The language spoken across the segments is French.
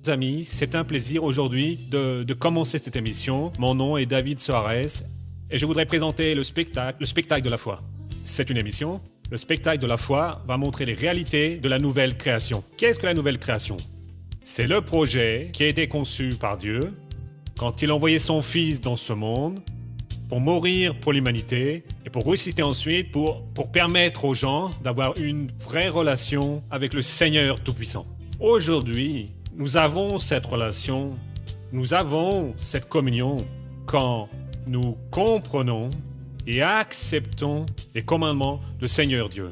amis, c'est un plaisir aujourd'hui de commencer cette émission. Mon nom est David Soares et je voudrais présenter le spectacle de la foi. C'est une émission. Le spectacle de la foi va montrer les réalités de la nouvelle création. Qu'est-ce que la nouvelle création? C'est le projet qui a été conçu par Dieu quand il a envoyé son Fils dans ce monde pour mourir pour l'humanité et pour ressusciter ensuite pour permettre aux gens d'avoir une vraie relation avec le Seigneur Tout-Puissant. Aujourd'hui, nous avons cette relation, nous avons cette communion quand nous comprenons et acceptons les commandements du Seigneur Dieu.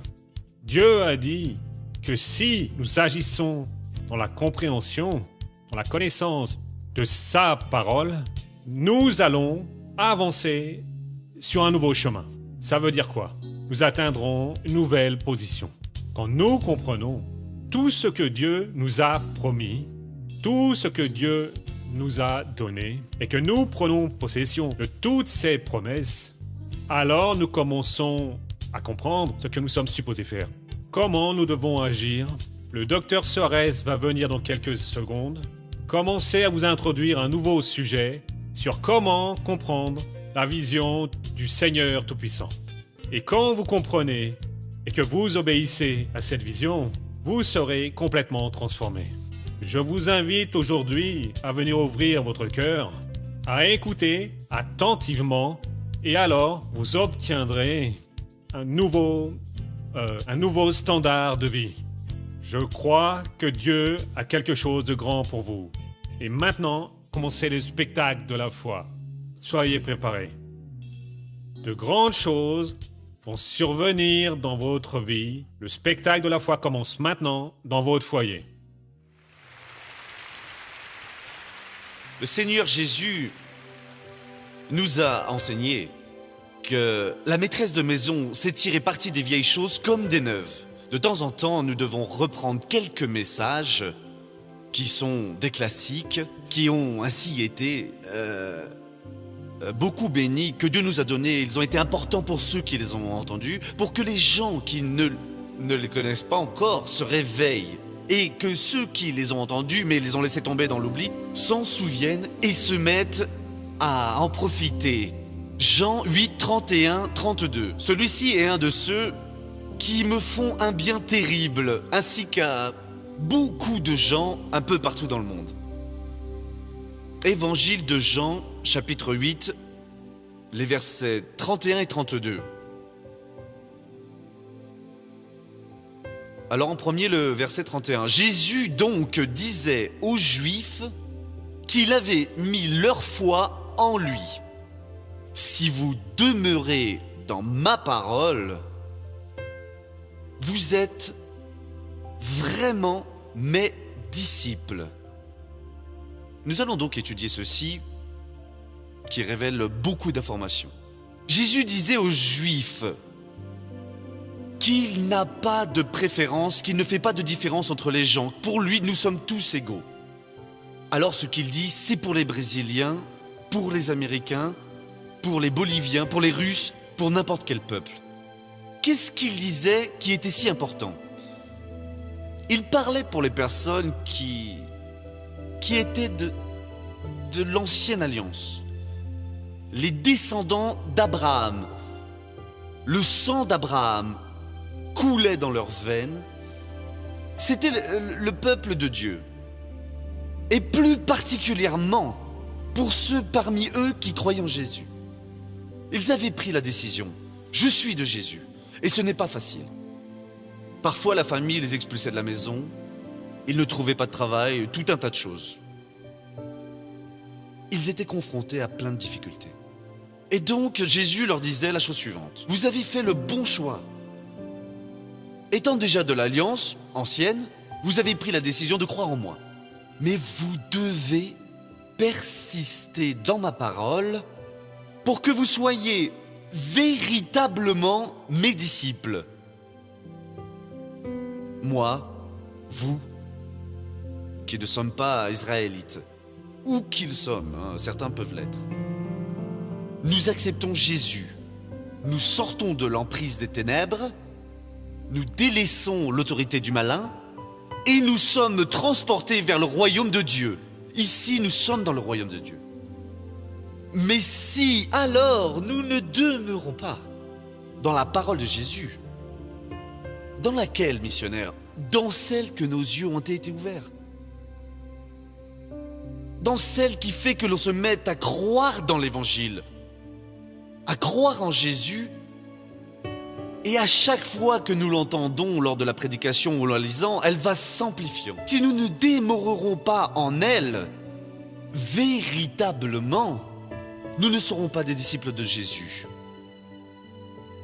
Dieu a dit que si nous agissons dans la compréhension, dans la connaissance de sa parole, nous allons avancer sur un nouveau chemin. Ça veut dire quoi? Nous atteindrons une nouvelle position. Quand nous comprenons tout ce que Dieu nous a promis, tout ce que Dieu nous a donné, et que nous prenons possession de toutes ces promesses, alors nous commençons à comprendre ce que nous sommes supposés faire. Comment nous devons agir? Le docteur Soares va venir dans quelques secondes commencer à vous introduire un nouveau sujet sur comment comprendre la vision du Seigneur Tout-Puissant. Et quand vous comprenez et que vous obéissez à cette vision, vous serez complètement transformé. Je vous invite aujourd'hui à venir ouvrir votre cœur, à écouter attentivement, et alors vous obtiendrez un nouveau standard de vie. Je crois que Dieu a quelque chose de grand pour vous. Et maintenant, commencez le spectacle de la foi. Soyez préparés. De grandes choses vont survenir dans votre vie. Le spectacle de la foi commence maintenant dans votre foyer. Le Seigneur Jésus nous a enseigné que la maîtresse de maison sait tirer parti des vieilles choses comme des neuves. De temps en temps, nous devons reprendre quelques messages qui sont des classiques, qui ont ainsi été beaucoup bénis, que Dieu nous a donnés. Ils ont été importants pour ceux qui les ont entendus, pour que les gens qui ne les connaissent pas encore se réveillent, et que ceux qui les ont entendus, mais les ont laissés tomber dans l'oubli, s'en souviennent et se mettent à en profiter. Jean 8, 31, 32. Celui-ci est un de ceux qui me font un bien terrible, ainsi qu'à beaucoup de gens un peu partout dans le monde. Évangile de Jean, chapitre 8, les versets 31 et 32. Alors en premier, le verset 31. Jésus donc disait aux Juifs qu'il avait mis leur foi en lui. Si vous demeurez dans ma parole, vous êtes vraiment mes disciples. Nous allons donc étudier ceci qui révèle beaucoup d'informations. Jésus disait aux Juifs qu'il n'a pas de préférence, qu'il ne fait pas de différence entre les gens. Pour lui, nous sommes tous égaux. Alors ce qu'il dit, c'est pour les Brésiliens, pour les Américains, pour les Boliviens, pour les Russes, pour n'importe quel peuple. Qu'est-ce qu'il disait qui était si important? Il parlait pour les personnes qui étaient de l'ancienne alliance, les descendants d'Abraham. Le sang d'Abraham coulait dans leurs veines. C'était le peuple de Dieu. Et plus particulièrement pour ceux parmi eux qui croyaient en Jésus. Ils avaient pris la décision. Je suis de Jésus. Et ce n'est pas facile. Parfois, la famille les expulsait de la maison. Ils ne trouvaient pas de travail, tout un tas de choses. Ils étaient confrontés à plein de difficultés. Et donc, Jésus leur disait la chose suivante. Vous avez fait le bon choix. Étant déjà de l'alliance ancienne, vous avez pris la décision de croire en moi. Mais vous devez persister dans ma parole pour que vous soyez véritablement mes disciples. Moi, vous, qui ne sommes pas israélites, ou qui le sommes, hein, certains peuvent l'être, nous acceptons Jésus, nous sortons de l'emprise des ténèbres, nous délaissons l'autorité du malin et nous sommes transportés vers le royaume de Dieu. Ici, nous sommes dans le royaume de Dieu. Mais si, alors, nous ne demeurons pas dans la parole de Jésus, dans laquelle, missionnaire? Dans celle que nos yeux ont été ouverts. Dans celle qui fait que l'on se mette à croire dans l'Évangile, à croire en Jésus. Et à chaque fois que nous l'entendons lors de la prédication ou la lisant, elle va s'amplifiant. Si nous ne demeurerons pas en elle, véritablement, nous ne serons pas des disciples de Jésus.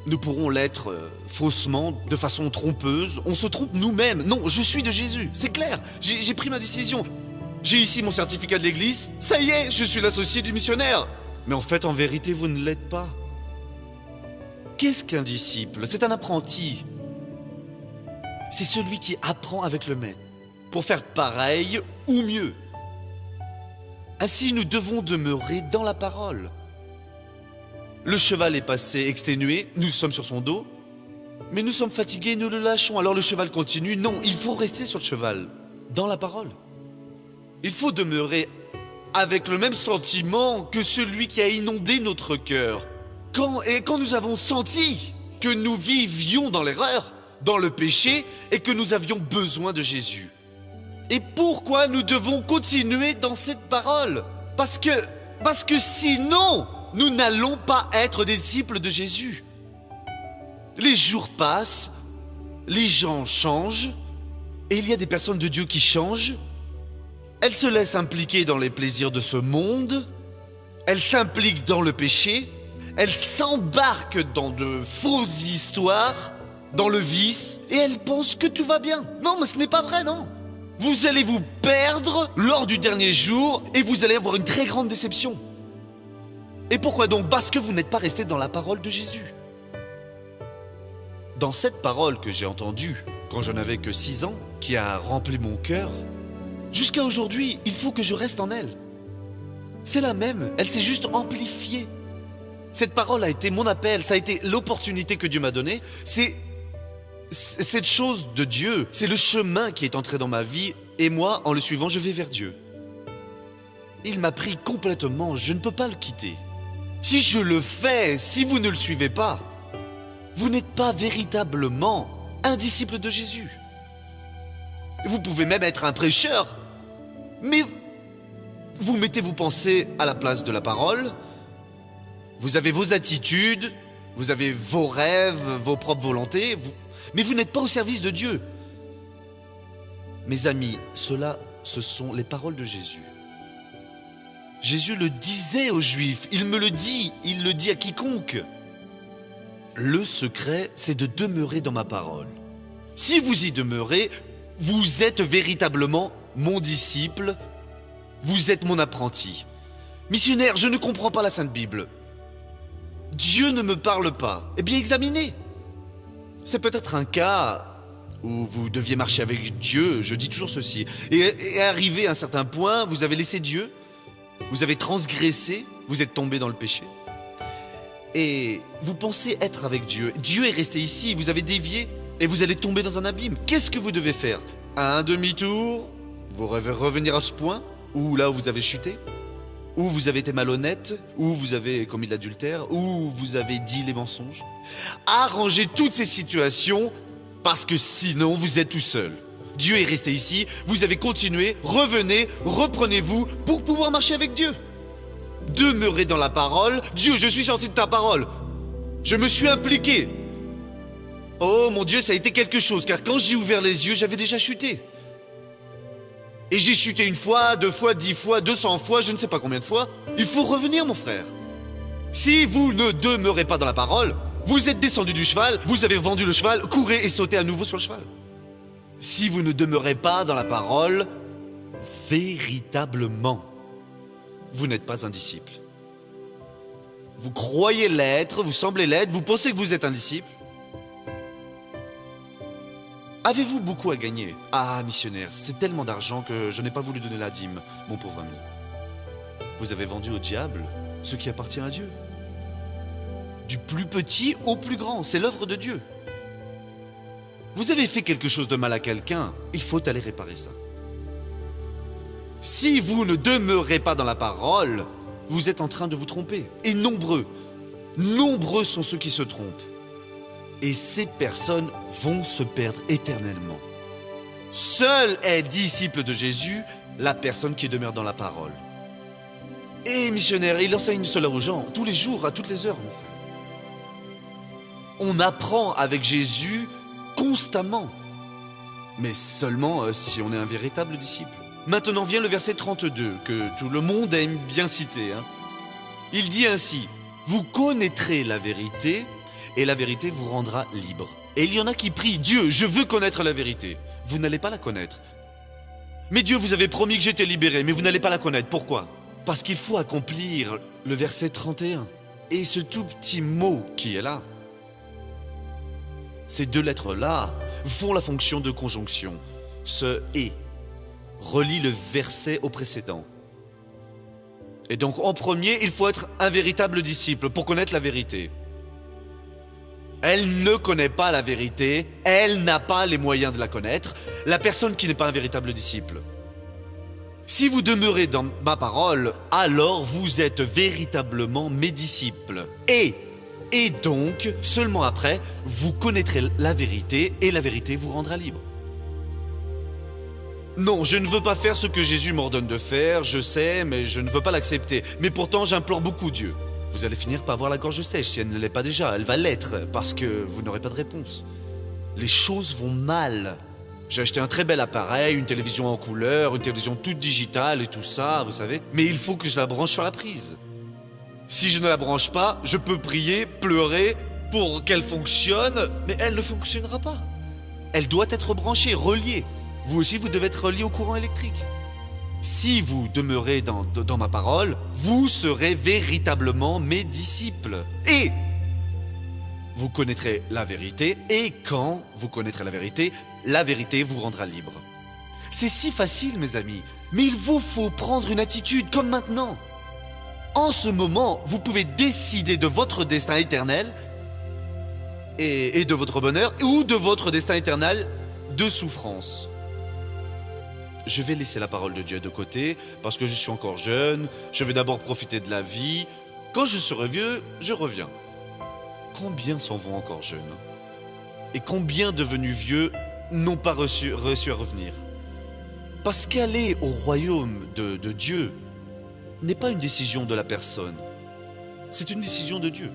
Nous pourrons l'être faussement, de façon trompeuse. On se trompe nous-mêmes. Non, je suis de Jésus, c'est clair. J'ai pris ma décision. J'ai ici mon certificat de l'église. Ça y est, je suis l'associé du missionnaire. Mais en fait, en vérité, vous ne l'êtes pas. Qu'est-ce qu'un disciple? C'est un apprenti. C'est celui qui apprend avec le maître pour faire pareil ou mieux. Ainsi, nous devons demeurer dans la parole. Le cheval est passé exténué, nous sommes sur son dos, mais nous sommes fatigués, nous le lâchons, alors le cheval continue. Non, il faut rester sur le cheval, dans la parole. Il faut demeurer avec le même sentiment que celui qui a inondé notre cœur. Quand nous avons senti que nous vivions dans l'erreur, dans le péché, et que nous avions besoin de Jésus. Et pourquoi nous devons continuer dans cette parole? Parce que sinon, nous n'allons pas être des disciples de Jésus. Les jours passent, les gens changent, et il y a des personnes de Dieu qui changent. Elles se laissent impliquer dans les plaisirs de ce monde, elles s'impliquent dans le péché, elles s'embarquent dans de fausses histoires, dans le vice, et elles pensent que tout va bien. Non, mais ce n'est pas vrai, non. Vous allez vous perdre lors du dernier jour et vous allez avoir une très grande déception. Et pourquoi donc? Parce que vous n'êtes pas resté dans la parole de Jésus. Dans cette parole que j'ai entendue quand je n'avais que 6 ans, qui a rempli mon cœur, jusqu'à aujourd'hui, il faut que je reste en elle. C'est la même, elle s'est juste amplifiée. Cette parole a été mon appel, ça a été l'opportunité que Dieu m'a donnée. C'est cette chose de Dieu, c'est le chemin qui est entré dans ma vie, et moi, en le suivant, je vais vers Dieu. Il m'a pris complètement, je ne peux pas le quitter. Si je le fais, si vous ne le suivez pas, vous n'êtes pas véritablement un disciple de Jésus. Vous pouvez même être un prêcheur, mais vous mettez vos pensées à la place de la parole, vous avez vos attitudes, vous avez vos rêves, vos propres volontés, mais vous n'êtes pas au service de Dieu. Mes amis, ce sont les paroles de Jésus. Jésus le disait aux Juifs, il me le dit, il le dit à quiconque. Le secret, c'est de demeurer dans ma parole. Si vous y demeurez, vous êtes véritablement mon disciple, vous êtes mon apprenti. Missionnaire, je ne comprends pas la Sainte Bible. Dieu ne me parle pas. Eh bien, examinez. C'est peut-être un cas où vous deviez marcher avec Dieu, je dis toujours ceci. Et arrivé à un certain point, vous avez laissé Dieu, vous avez transgressé, vous êtes tombé dans le péché. Et vous pensez être avec Dieu. Dieu est resté ici, vous avez dévié et vous allez tomber dans un abîme. Qu'est-ce que vous devez faire? Un demi-tour? Vous devez revenir à ce point où là où vous avez chuté? Où vous avez été malhonnête, où vous avez commis de l'adultère, où vous avez dit les mensonges. Arrangez toutes ces situations parce que sinon vous êtes tout seul. Dieu est resté ici, vous avez continué, revenez, reprenez-vous pour pouvoir marcher avec Dieu. Demeurez dans la parole. Dieu, je suis sorti de ta parole. Je me suis impliqué. Oh mon Dieu, ça a été quelque chose, car quand j'ai ouvert les yeux, j'avais déjà chuté. Et j'ai chuté 1 fois, 2 fois, 10 fois, 200 fois, je ne sais pas combien de fois. Il faut revenir, mon frère. Si vous ne demeurez pas dans la parole, vous êtes descendu du cheval, vous avez vendu le cheval, courez et sautez à nouveau sur le cheval. Si vous ne demeurez pas dans la parole, véritablement, vous n'êtes pas un disciple. Vous croyez l'être, vous semblez l'être, vous pensez que vous êtes un disciple. Avez-vous beaucoup à gagner? Ah, missionnaire, c'est tellement d'argent que je n'ai pas voulu donner la dîme, mon pauvre ami. Vous avez vendu au diable ce qui appartient à Dieu. Du plus petit au plus grand, c'est l'œuvre de Dieu. Vous avez fait quelque chose de mal à quelqu'un, il faut aller réparer ça. Si vous ne demeurez pas dans la parole, vous êtes en train de vous tromper. Et nombreux sont ceux qui se trompent. Et ces personnes vont se perdre éternellement. Seul est disciple de Jésus la personne qui demeure dans la parole. Et missionnaire, il enseigne cela aux gens, tous les jours, à toutes les heures, mon frère. On apprend avec Jésus constamment, mais seulement si on est un véritable disciple. Maintenant vient le verset 32, que tout le monde aime bien citer. Il dit ainsi, « Vous connaîtrez la vérité, et la vérité vous rendra libre. » Et il y en a qui prient, « Dieu, je veux connaître la vérité. » Vous n'allez pas la connaître. « Mais Dieu, vous avez promis que j'étais libéré, mais vous n'allez pas la connaître. Pourquoi ?» Parce qu'il faut accomplir le verset 31. Et ce tout petit mot qui est là, ces deux lettres-là font la fonction de conjonction. Ce « et » relie le verset au précédent. Et donc, en premier, il faut être un véritable disciple pour connaître la vérité. Elle ne connaît pas la vérité, elle n'a pas les moyens de la connaître, la personne qui n'est pas un véritable disciple. Si vous demeurez dans ma parole, alors vous êtes véritablement mes disciples. Et donc, seulement après, vous connaîtrez la vérité et la vérité vous rendra libre. Non, je ne veux pas faire ce que Jésus m'ordonne de faire, je sais, mais je ne veux pas l'accepter. Mais pourtant, j'implore beaucoup Dieu. Vous allez finir par avoir la gorge sèche, si elle ne l'est pas déjà, elle va l'être, parce que vous n'aurez pas de réponse. Les choses vont mal. J'ai acheté un très bel appareil, une télévision en couleur, une télévision toute digitale et tout ça, vous savez. Mais il faut que je la branche sur la prise. Si je ne la branche pas, je peux prier, pleurer pour qu'elle fonctionne, mais elle ne fonctionnera pas. Elle doit être branchée, reliée. Vous aussi, vous devez être relié au courant électrique. Si vous demeurez dans ma parole, vous serez véritablement mes disciples. Et vous connaîtrez la vérité, et quand vous connaîtrez la vérité vous rendra libre. C'est si facile, mes amis, mais il vous faut prendre une attitude comme maintenant. En ce moment, vous pouvez décider de votre destin éternel et de votre bonheur, ou de votre destin éternel de souffrance. Je vais laisser la parole de Dieu de côté, parce que je suis encore jeune, je vais d'abord profiter de la vie. Quand je serai vieux, je reviens. Combien s'en vont encore jeunes? Et combien devenus vieux n'ont pas réussi à revenir? Parce qu'aller au royaume de Dieu n'est pas une décision de la personne, c'est une décision de Dieu.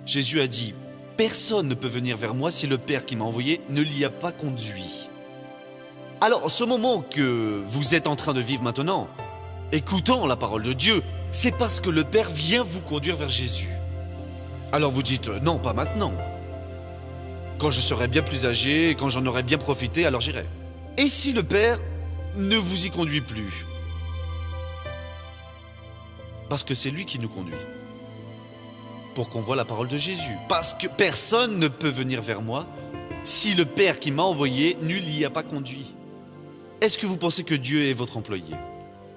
Jésus a dit, « Personne ne peut venir vers moi si le Père qui m'a envoyé ne l'y a pas conduit. » Alors, ce moment que vous êtes en train de vivre maintenant, écoutant la parole de Dieu, c'est parce que le Père vient vous conduire vers Jésus. Alors vous dites, non, pas maintenant. Quand je serai bien plus âgé, quand j'en aurai bien profité, alors j'irai. Et si le Père ne vous y conduit plus? Parce que c'est lui qui nous conduit. Pour qu'on voit la parole de Jésus. Parce que personne ne peut venir vers moi si le Père qui m'a envoyé, nul y a pas conduit. Est-ce que vous pensez que Dieu est votre employé?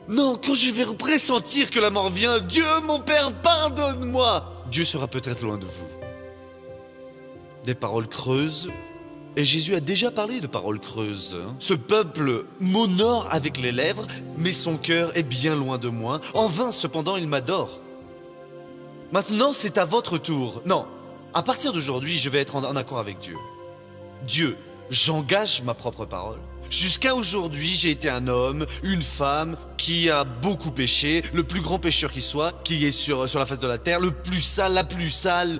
Non, quand je vais pressentir que la mort vient, Dieu, mon Père, pardonne-moi. Dieu sera peut-être loin de vous. Des paroles creuses, et Jésus a déjà parlé de paroles creuses. Ce peuple m'honore avec les lèvres, mais son cœur est bien loin de moi. En vain, cependant, il m'adore. Maintenant, c'est à votre tour. Non, à partir d'aujourd'hui, je vais être en accord avec Dieu. Dieu, j'engage ma propre parole. Jusqu'à aujourd'hui, j'ai été un homme, une femme qui a beaucoup péché, le plus grand pécheur qui soit, qui est sur la face de la terre, le plus sale, la plus sale,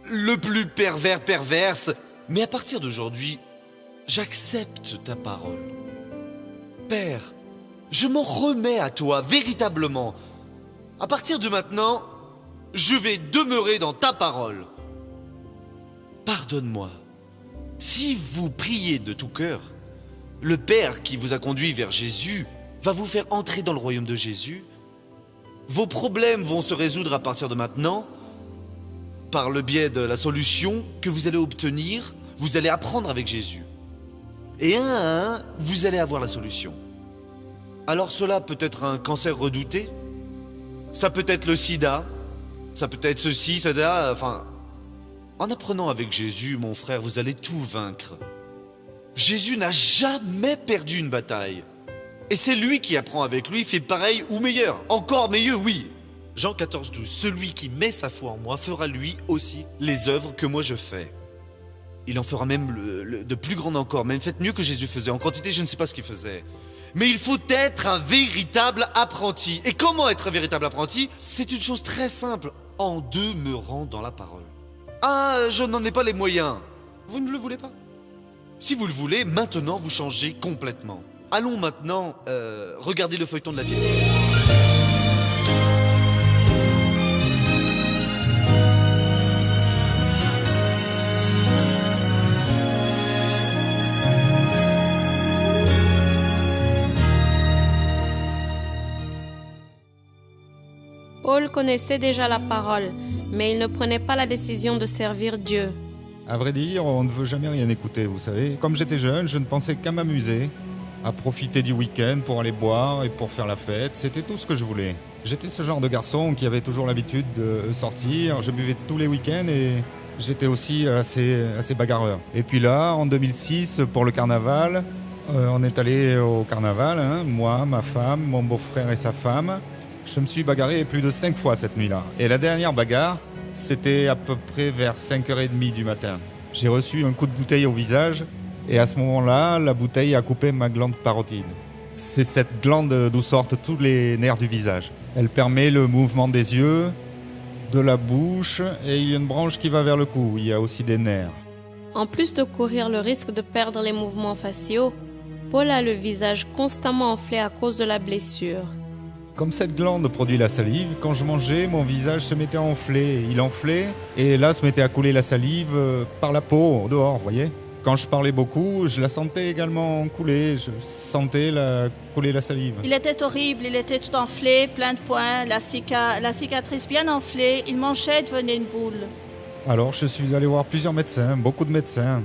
le plus pervers, perverse. Mais à partir d'aujourd'hui, j'accepte ta parole. Père, je m'en remets à toi, véritablement. À partir de maintenant, je vais demeurer dans ta parole. Pardonne-moi. Si vous priez de tout cœur, le Père qui vous a conduit vers Jésus va vous faire entrer dans le royaume de Jésus. Vos problèmes vont se résoudre à partir de maintenant par le biais de la solution que vous allez obtenir. Vous allez apprendre avec Jésus. Et un à un, vous allez avoir la solution. Alors cela peut être un cancer redouté, ça peut être le sida, ça peut être ceci, cela, enfin... En apprenant avec Jésus, mon frère, vous allez tout vaincre. Jésus n'a jamais perdu une bataille. Et c'est lui qui apprend avec lui, fait pareil ou meilleur. Encore meilleur, oui. Jean 14, 12. Celui qui met sa foi en moi fera lui aussi les œuvres que moi je fais. Il en fera même de plus grandes encore, même faites mieux que Jésus faisait. En quantité, je ne sais pas ce qu'il faisait. Mais il faut être un véritable apprenti. Et comment être un véritable apprenti? C'est une chose très simple, en demeurant dans la parole. Ah, je n'en ai pas les moyens. Vous ne le voulez pas? Si vous le voulez, maintenant vous changez complètement. Allons maintenant regarder le feuilleton de la vie. Paul connaissait déjà la parole, mais il ne prenait pas la décision de servir Dieu. À vrai dire, on ne veut jamais rien écouter, vous savez. Comme j'étais jeune, je ne pensais qu'à m'amuser, à profiter du week-end pour aller boire et pour faire la fête. C'était tout ce que je voulais. J'étais ce genre de garçon qui avait toujours l'habitude de sortir. Je buvais tous les week-ends et j'étais aussi assez bagarreur. Et puis là, en 2006, pour le carnaval, on est allé au carnaval, hein, moi, ma femme, mon beau-frère et sa femme. Je me suis bagarré plus de 5 fois cette nuit-là. Et la dernière bagarre, c'était à peu près vers 5h30 du matin. J'ai reçu un coup de bouteille au visage et à ce moment-là, la bouteille a coupé ma glande parotide. C'est cette glande d'où sortent tous les nerfs du visage. Elle permet le mouvement des yeux, de la bouche et il y a une branche qui va vers le cou. Il y a aussi des nerfs. En plus de courir le risque de perdre les mouvements faciaux, Paul a le visage constamment enflé à cause de la blessure. Comme cette glande produit la salive, quand je mangeais, mon visage se mettait à enfler. Il enflait et là se mettait à couler la salive par la peau, dehors, vous voyez. Quand je parlais beaucoup, je la sentais également couler. Je sentais couler la salive. Il était horrible, il était tout enflé, plein de points, la cicatrice bien enflée. Il mangeait, devenait une boule. Alors je suis allé voir plusieurs médecins, beaucoup de médecins.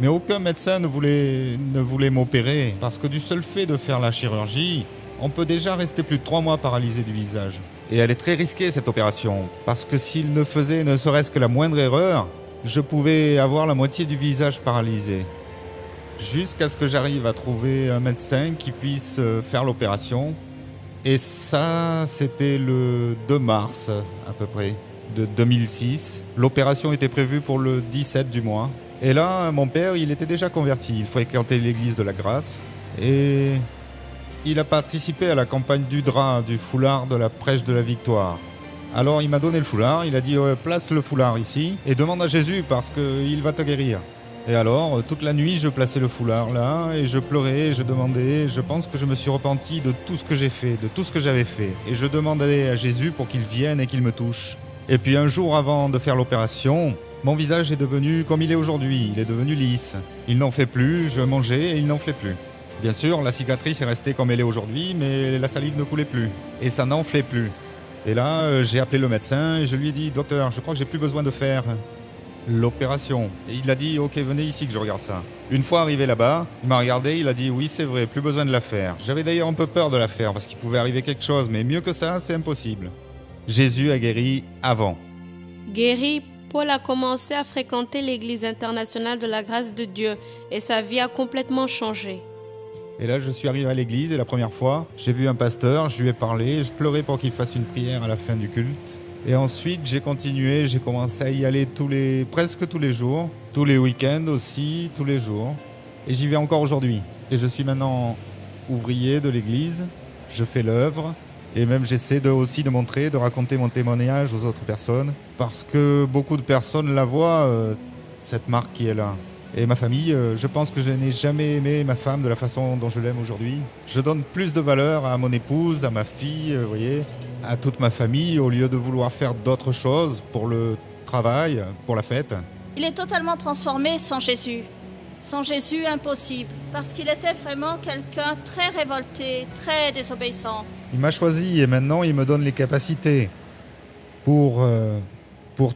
Mais aucun médecin ne voulait m'opérer parce que du seul fait de faire la chirurgie, on peut déjà rester plus de 3 mois paralysé du visage. Et elle est très risquée cette opération, parce que s'il ne faisait ne serait-ce que la moindre erreur, je pouvais avoir la moitié du visage paralysé. Jusqu'à ce que j'arrive à trouver un médecin qui puisse faire l'opération. Et ça, c'était le 2 mars à peu près, de 2006. L'opération était prévue pour le 17 du mois. Et là, mon père, il était déjà converti. Il fréquentait l'église de la Grâce. Et il a participé à la campagne du drap, du foulard, de la prêche de la victoire. Alors il m'a donné le foulard, il a dit place le foulard ici et demande à Jésus parce qu'il va te guérir. Et alors toute la nuit je plaçais le foulard là et je pleurais, je demandais, je pense que je me suis repenti de tout ce que j'ai fait, de tout ce que j'avais fait. Et je demandais à Jésus pour qu'il vienne et qu'il me touche. Et puis un jour avant de faire l'opération, mon visage est devenu comme il est aujourd'hui, il est devenu lisse. Il n'en fait plus, je mangeais et il n'en fait plus. Bien sûr, la cicatrice est restée comme elle est aujourd'hui, mais la salive ne coulait plus. Et ça n'enflait plus. Et là, j'ai appelé le médecin et je lui ai dit « Docteur, je crois que j'ai plus besoin de faire l'opération. » Et il a dit « Ok, venez ici que je regarde ça. » Une fois arrivé là-bas, il m'a regardé, il a dit « Oui, c'est vrai, plus besoin de la faire. » J'avais d'ailleurs un peu peur de la faire parce qu'il pouvait arriver quelque chose, mais mieux que ça, c'est impossible. Jésus a guéri avant. Guéri, Paul a commencé à fréquenter l'église internationale de la grâce de Dieu et sa vie a complètement changé. Et là, je suis arrivé à l'église et la première fois, j'ai vu un pasteur, je lui ai parlé, je pleurais pour qu'il fasse une prière à la fin du culte. Et ensuite, j'ai continué, j'ai commencé à y aller presque tous les jours, tous les week-ends aussi, tous les jours. Et j'y vais encore aujourd'hui. Et je suis maintenant ouvrier de l'église, je fais l'œuvre et même j'essaie aussi de montrer, de raconter mon témoignage aux autres personnes parce que beaucoup de personnes la voient, cette marque qui est là. Et ma famille, je pense que je n'ai jamais aimé ma femme de la façon dont je l'aime aujourd'hui. Je donne plus de valeur à mon épouse, à ma fille, vous voyez, à toute ma famille, au lieu de vouloir faire d'autres choses pour le travail, pour la fête. Il est totalement transformé sans Jésus. Sans Jésus, impossible, parce qu'il était vraiment quelqu'un très révolté, très désobéissant. Il m'a choisi et maintenant il me donne les capacités pour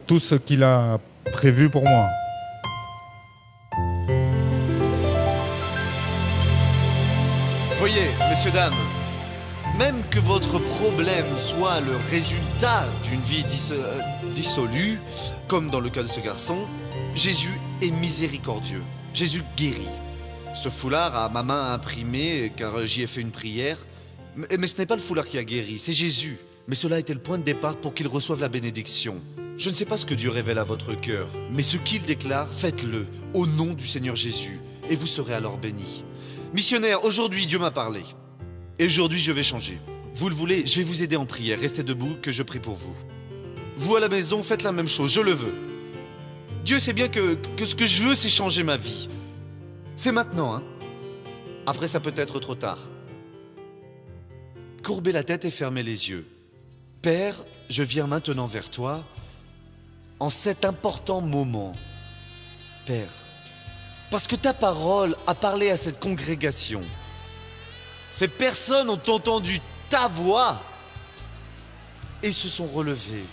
tout ce qu'il a prévu pour moi. Voyez, messieurs, dames, même que votre problème soit le résultat d'une vie dissolue, comme dans le cas de ce garçon, Jésus est miséricordieux. Jésus guérit. Ce foulard a ma main imprimée car j'y ai fait une prière. Mais ce n'est pas le foulard qui a guéri, c'est Jésus. Mais cela a été le point de départ pour qu'il reçoive la bénédiction. Je ne sais pas ce que Dieu révèle à votre cœur, mais ce qu'il déclare, faites-le au nom du Seigneur Jésus, et vous serez alors bénis. Missionnaire, aujourd'hui Dieu m'a parlé. Et aujourd'hui je vais changer. Vous le voulez, je vais vous aider en prière. Restez debout que je prie pour vous. Vous à la maison, faites la même chose, je le veux. Dieu sait bien que ce que je veux, c'est changer ma vie. C'est maintenant, hein. Après, ça peut être trop tard. Courbez la tête et fermez les yeux. Père, je viens maintenant vers toi en cet important moment. Père, parce que ta parole a parlé à cette congrégation. Ces personnes ont entendu ta voix et se sont relevées.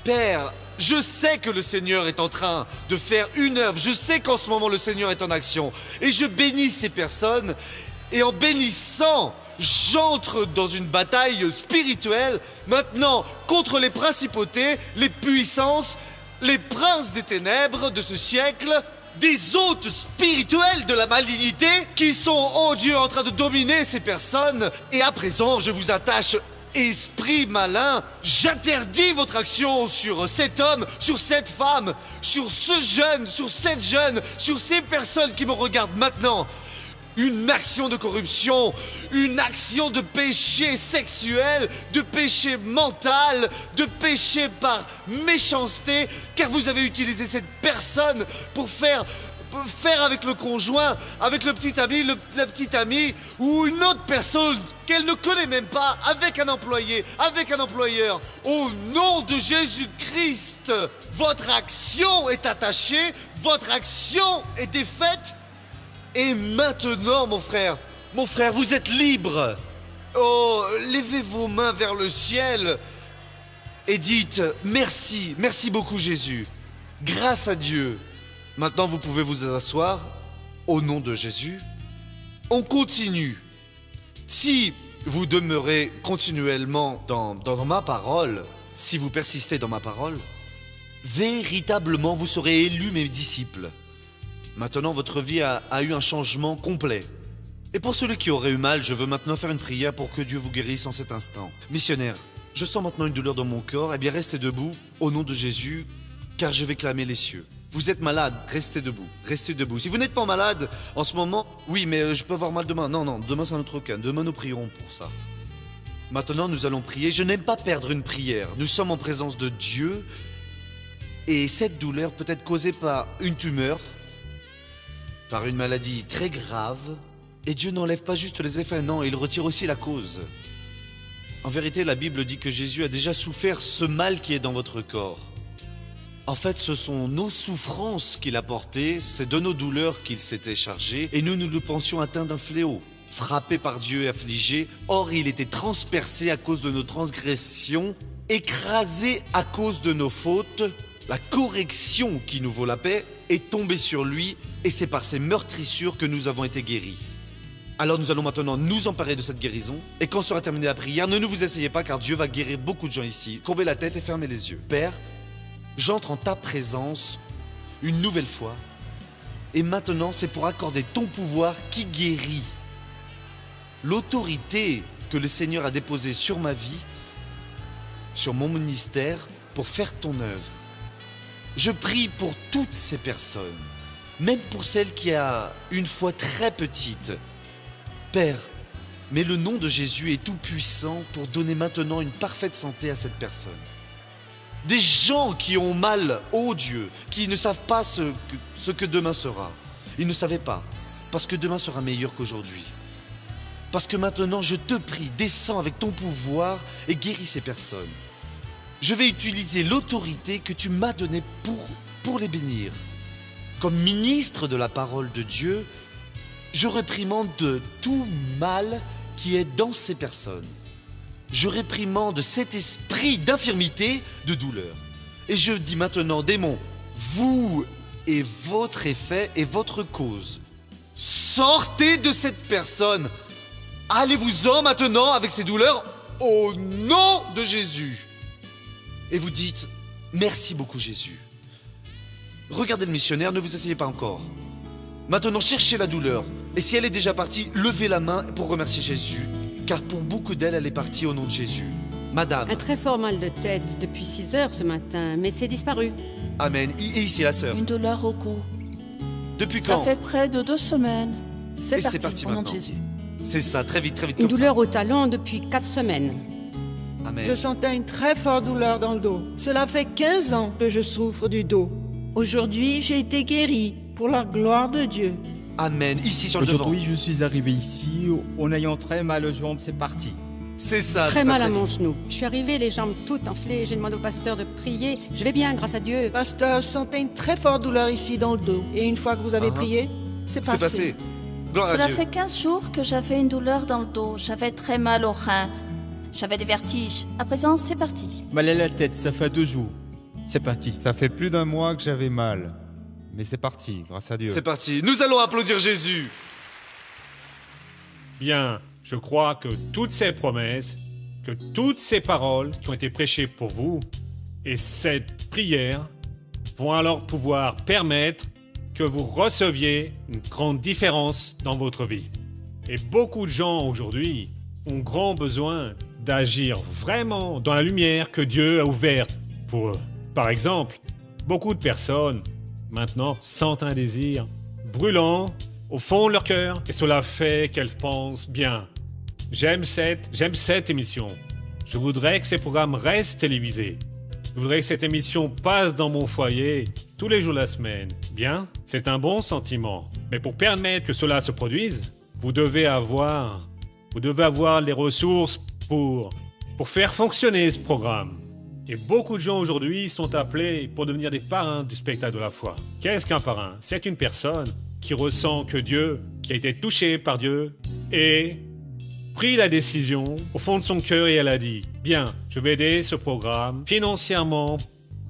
Père, je sais que le Seigneur est en train de faire une œuvre. Je sais qu'en ce moment, le Seigneur est en action. Et je bénis ces personnes. Et en bénissant, j'entre dans une bataille spirituelle, maintenant, contre les principautés, les puissances, les princes des ténèbres de ce siècle, des hôtes spirituels de la malignité qui sont, oh Dieu, en train de dominer ces personnes. Et à présent, je vous attache, esprit malin, j'interdis votre action sur cet homme, sur cette femme, sur ce jeune, sur cette jeune, sur ces personnes qui me regardent maintenant. Une action de corruption, une action de péché sexuel, de péché mental, de péché par méchanceté, car vous avez utilisé cette personne pour faire avec le conjoint, avec le petit ami, la petite amie, ou une autre personne qu'elle ne connaît même pas, avec un employé, avec un employeur. Au nom de Jésus-Christ, votre action est attachée, votre action est défaite. Et maintenant, mon frère, vous êtes libre. Oh, levez vos mains vers le ciel et dites merci, merci beaucoup Jésus. Grâce à Dieu. Maintenant, vous pouvez vous asseoir au nom de Jésus. On continue. Si vous demeurez continuellement dans ma parole, si vous persistez dans ma parole, véritablement, vous serez élus mes disciples. Maintenant, votre vie a eu un changement complet. Et pour celui qui aurait eu mal, je veux maintenant faire une prière pour que Dieu vous guérisse en cet instant. Missionnaire, je sens maintenant une douleur dans mon corps. Eh bien, restez debout au nom de Jésus, car je vais clamer les cieux. Vous êtes malade, restez debout, restez debout. Si vous n'êtes pas malade en ce moment, oui, mais je peux avoir mal demain. Non, demain c'est un autre cas. Demain nous prierons pour ça. Maintenant, nous allons prier. Je n'aime pas perdre une prière. Nous sommes en présence de Dieu. Et cette douleur peut être causée par une tumeur, par une maladie très grave, et Dieu n'enlève pas juste les effets, non, il retire aussi la cause. En vérité, la Bible dit que Jésus a déjà souffert ce mal qui est dans votre corps. En fait, ce sont nos souffrances qu'il a portées, c'est de nos douleurs qu'il s'était chargé, et nous le pensions atteint d'un fléau, frappé par Dieu et affligé. Or, il était transpercé à cause de nos transgressions, écrasé à cause de nos fautes. La correction qui nous vaut la paix est tombée sur lui, et c'est par ces meurtrissures que nous avons été guéris. Alors nous allons maintenant nous emparer de cette guérison, et quand sera terminée la prière, ne vous essayez pas car Dieu va guérir beaucoup de gens ici. Courbez la tête et fermez les yeux. Père, j'entre en ta présence une nouvelle fois, et maintenant c'est pour accorder ton pouvoir qui guérit. L'autorité que le Seigneur a déposée sur ma vie, sur mon ministère, pour faire ton œuvre. Je prie pour toutes ces personnes, même pour celle qui a une foi très petite. Père, mais le nom de Jésus est tout puissant pour donner maintenant une parfaite santé à cette personne. Des gens qui ont mal, ô Dieu, qui ne savent pas ce que demain sera. Ils ne savaient pas, parce que demain sera meilleur qu'aujourd'hui. Parce que maintenant, je te prie, descends avec ton pouvoir et guéris ces personnes. Je vais utiliser l'autorité que tu m'as donnée pour les bénir. Comme ministre de la parole de Dieu, je réprimande tout mal qui est dans ces personnes. Je réprimande cet esprit d'infirmité, de douleur. Et je dis maintenant, démon, vous et votre effet et votre cause, sortez de cette personne. Allez-vous-en maintenant avec ces douleurs au nom de Jésus. Et vous dites, merci beaucoup Jésus. Regardez le missionnaire, ne vous asseyez pas encore. Maintenant, cherchez la douleur. Et si elle est déjà partie, levez la main pour remercier Jésus. Car pour beaucoup d'elles, elle est partie au nom de Jésus. Madame. Un très fort mal de tête depuis 6 heures ce matin, mais c'est disparu. Amen. Et ici, la sœur. Une douleur au cou. Depuis Ça quand? fait près de 2 semaines. Et c'est parti au nom de maintenant. Jésus. C'est ça, très vite Une comme douleur au talon depuis 4 semaines. ça. Amen. Je sentais une très forte douleur dans le dos. Cela fait 15 ans que je souffre du dos. Aujourd'hui, j'ai été guéri pour la gloire de Dieu. Amen. Ici, sur le devant. Aujourd'hui, je suis arrivé ici en ayant très mal aux jambes, c'est parti. C'est ça, Très c'est ça, mal à très mon vite. genou. Je suis arrivée, les jambes toutes enflées. J'ai demandé au pasteur de prier. Je vais bien, grâce à Dieu. Pasteur, je sentais une très forte douleur ici dans le dos. Et une fois que vous avez prié, c'est C'est passé. Gloire à Cela Dieu. fait 15 jours que j'avais une douleur dans le dos. J'avais très mal aux reins. J'avais des vertiges. À présent, c'est parti. Mal à la tête, ça fait 2 jours. C'est parti. Ça fait plus d'1 mois que j'avais mal. Mais c'est parti, grâce à Dieu. C'est parti. Nous allons applaudir Jésus. Bien, je crois que toutes ces promesses, que toutes ces paroles qui ont été prêchées pour vous, et cette prière, vont alors pouvoir permettre que vous receviez une grande différence dans votre vie. Et beaucoup de gens aujourd'hui ont grand besoin d'agir vraiment dans la lumière que Dieu a ouverte pour eux. Par exemple, beaucoup de personnes maintenant sentent un désir brûlant au fond de leur cœur et cela fait qu'elles pensent bien. J'aime cette émission. Je voudrais que ces programmes restent télévisés. Je voudrais que cette émission passe dans mon foyer tous les jours de la semaine. Bien, c'est un bon sentiment. Mais pour permettre que cela se produise, vous devez avoir les ressources pour faire fonctionner ce programme. Et beaucoup de gens aujourd'hui sont appelés pour devenir des parrains du spectacle de la foi. Qu'est-ce qu'un parrain? C'est une personne qui ressent que Dieu, qui a été touchée par Dieu, et pris la décision au fond de son cœur et elle a dit « Bien, je vais aider ce programme financièrement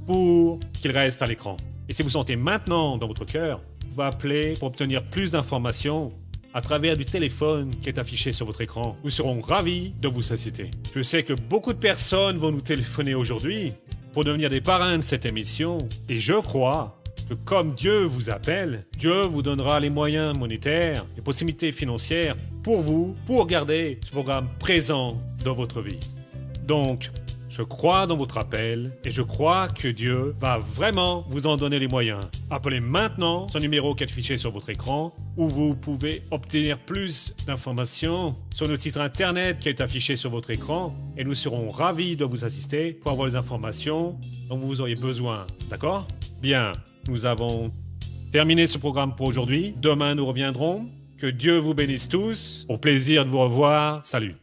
pour qu'il reste à l'écran. » Et si vous sentez maintenant dans votre cœur, vous pouvez appeler pour obtenir plus d'informations à travers du téléphone qui est affiché sur votre écran. Nous serons ravis de vous assister. Je sais que beaucoup de personnes vont nous téléphoner aujourd'hui pour devenir des parrains de cette émission et je crois que comme Dieu vous appelle, Dieu vous donnera les moyens monétaires, les possibilités financières pour vous, pour garder ce programme présent dans votre vie. Donc, je crois dans votre appel et je crois que Dieu va vraiment vous en donner les moyens. Appelez maintenant ce numéro qui est affiché sur votre écran où vous pouvez obtenir plus d'informations sur notre site internet qui est affiché sur votre écran et nous serons ravis de vous assister pour avoir les informations dont vous auriez besoin. D'accord? Bien, nous avons terminé ce programme pour aujourd'hui. Demain, nous reviendrons. Que Dieu vous bénisse tous. Au plaisir de vous revoir. Salut.